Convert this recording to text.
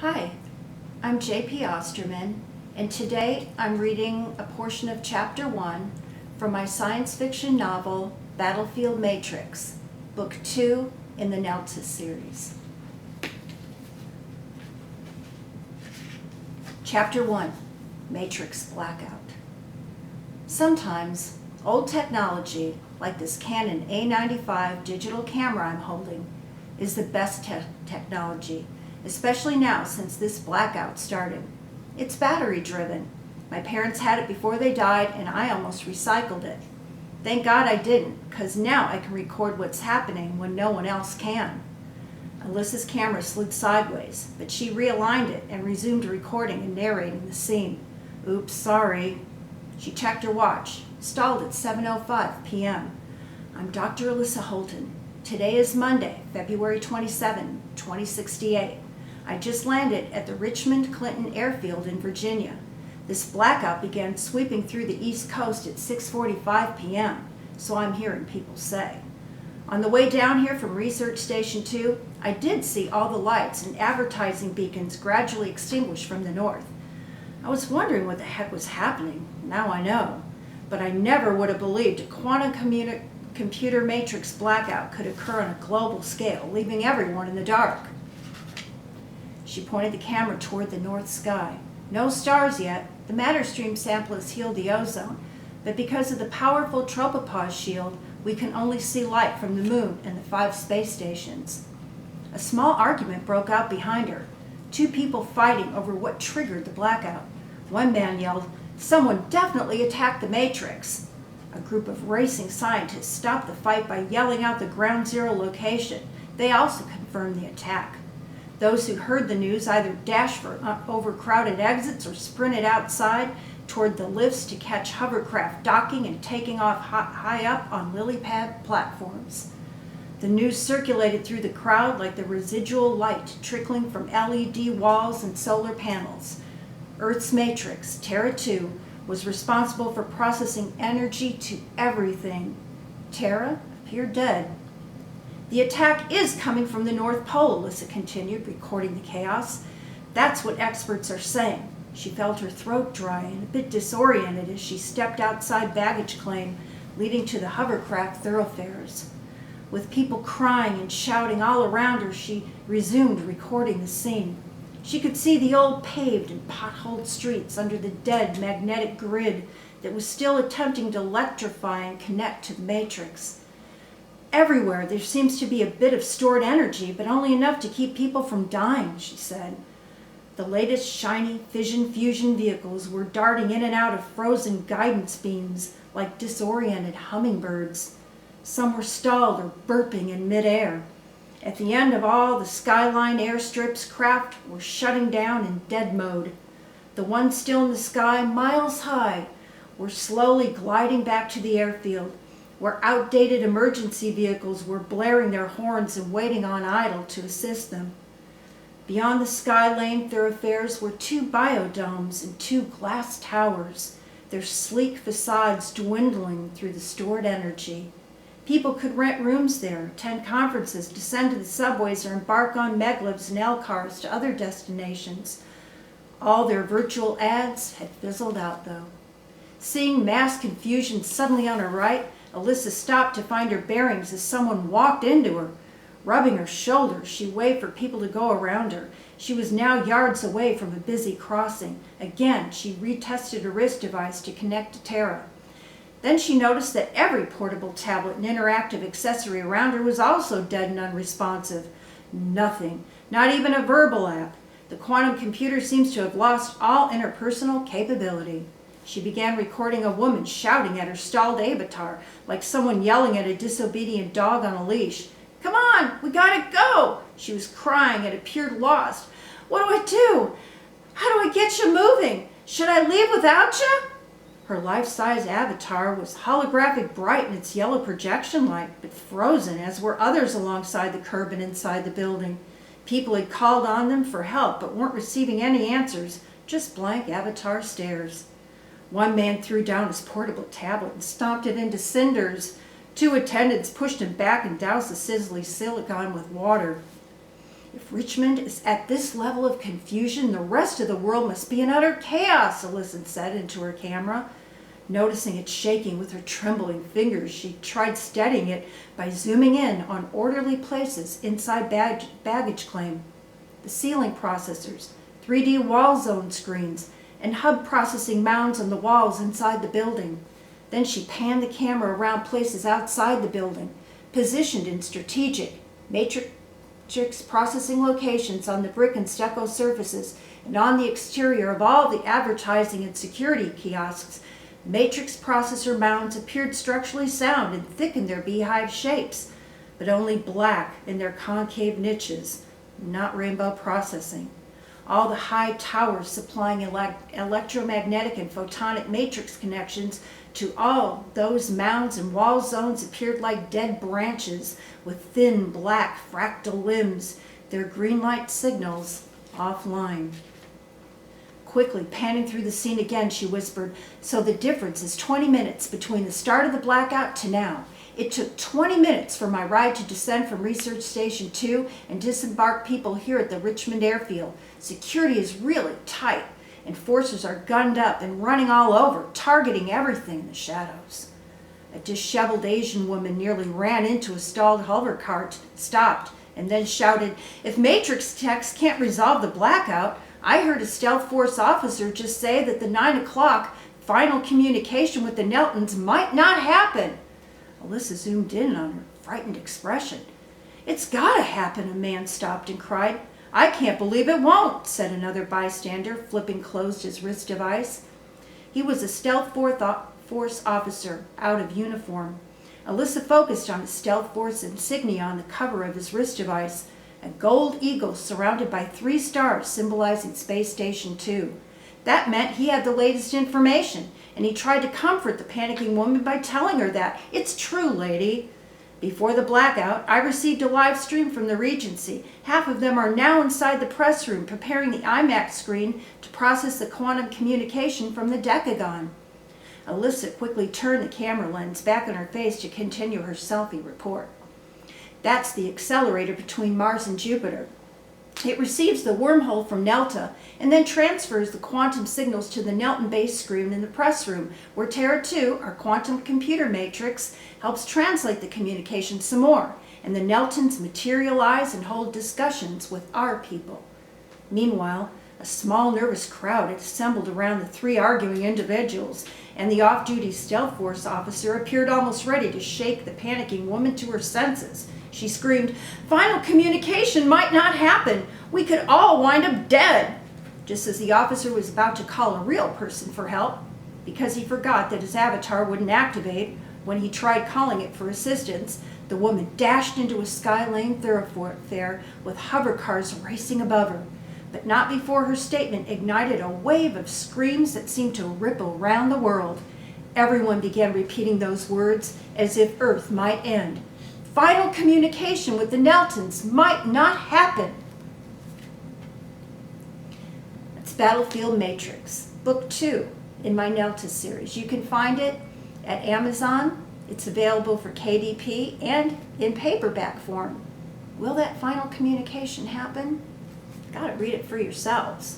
Hi, I'm J.P. Osterman, and today I'm reading a portion of Chapter 1 from my science fiction novel, Battlefield Matrix, Book 2 in the Neltis series. Chapter 1, Matrix Blackout. Sometimes, old technology, like this Canon A95 digital camera I'm holding, is the best technology, especially now since this blackout started. It's battery driven. My parents had it before they died and I almost recycled it. Thank God I didn't, because now I can record what's happening when no one else can. Alyssa's camera slid sideways, but she realigned it and resumed recording and narrating the scene. Oops, sorry. She checked her watch, stalled at 7:05 p.m. I'm Dr. Alyssa Holton. Today is Monday, February 27, 2068. I just landed at the Richmond Clinton Airfield in Virginia. This blackout began sweeping through the East Coast at 6:45 p.m., so I'm hearing people say. On the way down here from Research Station 2, I did see all the lights and advertising beacons gradually extinguish from the north. I was wondering what the heck was happening. Now I know. But I never would have believed a quantum computer matrix blackout could occur on a global scale, leaving everyone in the dark. She pointed the camera toward the north sky. No stars yet. The matter stream sample has healed the ozone, but because of the powerful tropopause shield, we can only see light from the moon and the 5 space stations. A small argument broke out behind her. 2 people fighting over what triggered the blackout. One man yelled, "Someone definitely attacked the Matrix." A group of racing scientists stopped the fight by yelling out the ground zero location. They also confirmed the attack. Those who heard the news either dashed for overcrowded exits or sprinted outside toward the lifts to catch hovercraft docking and taking off high up on lily pad platforms. The news circulated through the crowd like the residual light trickling from LED walls and solar panels. Earth's matrix, Terra 2, was responsible for processing energy to everything. Terra appeared dead. The attack is coming from the North Pole, Alyssa continued, recording the chaos. That's what experts are saying. She felt her throat dry and a bit disoriented as she stepped outside baggage claim leading to the hovercraft thoroughfares. With people crying and shouting all around her, she resumed recording the scene. She could see the old paved and potholed streets under the dead magnetic grid that was still attempting to electrify and connect to the Matrix. Everywhere there seems to be a bit of stored energy, but only enough to keep people from dying, she said. The latest shiny fission fusion vehicles were darting in and out of frozen guidance beams like disoriented hummingbirds. Some were stalled or burping in midair. At the end of all the Skyline airstrips, craft were shutting down in dead mode. The ones still in the sky, miles high, were slowly gliding back to the airfield, where outdated emergency vehicles were blaring their horns and waiting on idle to assist them. Beyond the Skylane thoroughfares were 2 biodomes and 2 glass towers, their sleek facades dwindling through the stored energy. People could rent rooms there, attend conferences, descend to the subways, or embark on meglivs and L-cars to other destinations. All their virtual ads had fizzled out, though. Seeing mass confusion suddenly on her right, Alyssa stopped to find her bearings as someone walked into her. Rubbing her shoulders, she waved for people to go around her. She was now yards away from a busy crossing. Again, she retested her wrist device to connect to Terra. Then she noticed that every portable tablet and interactive accessory around her was also dead and unresponsive. Nothing, not even a verbal app. The quantum computer seems to have lost all interpersonal capability. She began recording a woman shouting at her stalled avatar, like someone yelling at a disobedient dog on a leash. "Come on, we gotta go!" She was crying and appeared lost. "What do I do? How do I get you moving? Should I leave without you?" Her life-size avatar was holographic bright in its yellow projection light, but frozen, as were others alongside the curb and inside the building. People had called on them for help, but weren't receiving any answers, just blank avatar stares. One man threw down his portable tablet and stomped it into cinders. 2 attendants pushed him back and doused the sizzling silicon with water. If Richmond is at this level of confusion, the rest of the world must be in utter chaos, Alyssa said into her camera. Noticing it shaking with her trembling fingers, she tried steadying it by zooming in on orderly places inside baggage claim. The ceiling processors, 3D wall zone screens, and hub processing mounds on the walls inside the building. Then she panned the camera around places outside the building, positioned in strategic, matrix processing locations on the brick and stucco surfaces and on the exterior of all the advertising and security kiosks. Matrix processor mounds appeared structurally sound and thick in their beehive shapes, but only black in their concave niches, not rainbow processing. All the high towers supplying electromagnetic and photonic matrix connections to all those mounds and wall zones appeared like dead branches with thin black fractal limbs, their green light signals offline. Quickly panning through the scene again, she whispered, "So the difference is 20 minutes between the start of the blackout to now. It took 20 minutes for my ride to descend from Research Station 2 and disembark people here at the Richmond airfield. Security is really tight. Enforcers are gunned up and running all over, targeting everything in the shadows." A disheveled Asian woman nearly ran into a stalled hover cart, stopped, and then shouted, "If Matrix techs can't resolve the blackout, I heard a Stealth Force officer just say that the 9 o'clock final communication with the Neltons might not happen." Alyssa zoomed in on her frightened expression. "It's gotta happen," a man stopped and cried. "I can't believe it won't," said another bystander, flipping closed his wrist device. He was a Stealth Force officer, out of uniform. Alyssa focused on his Stealth Force insignia on the cover of his wrist device, a gold eagle surrounded by 3 stars symbolizing Space Station 2. That meant he had the latest information, and he tried to comfort the panicking woman by telling her that, "It's true, lady. Before the blackout, I received a live stream from the Regency. Half of them are now inside the press room preparing the IMAX screen to process the quantum communication from the Decagon." Alyssa quickly turned the camera lens back on her face to continue her selfie report. "That's the accelerator between Mars and Jupiter. It receives the wormhole from Nelta and then transfers the quantum signals to the Nelton-based screen in the press room, where Terra 2, our quantum computer matrix, helps translate the communication some more, and the Neltons materialize and hold discussions with our people." Meanwhile, a small nervous crowd had assembled around the 3 arguing individuals, and the off-duty Stealth Force officer appeared almost ready to shake the panicking woman to her senses. She screamed, "Final communication might not happen. We could all wind up dead," just as the officer was about to call a real person for help, because he forgot that his avatar wouldn't activate when he tried calling it for assistance. The woman dashed into a sky-lane thoroughfare with hover cars racing above her, but not before her statement ignited a wave of screams that seemed to ripple round the world. Everyone began repeating those words as if Earth might end. Final communication with the Neltons might not happen. That's Battlefield Matrix, Book 2 in my Nelta series. You can find it at Amazon. It's available for KDP and in paperback form. Will that final communication happen? Gotta read it for yourselves.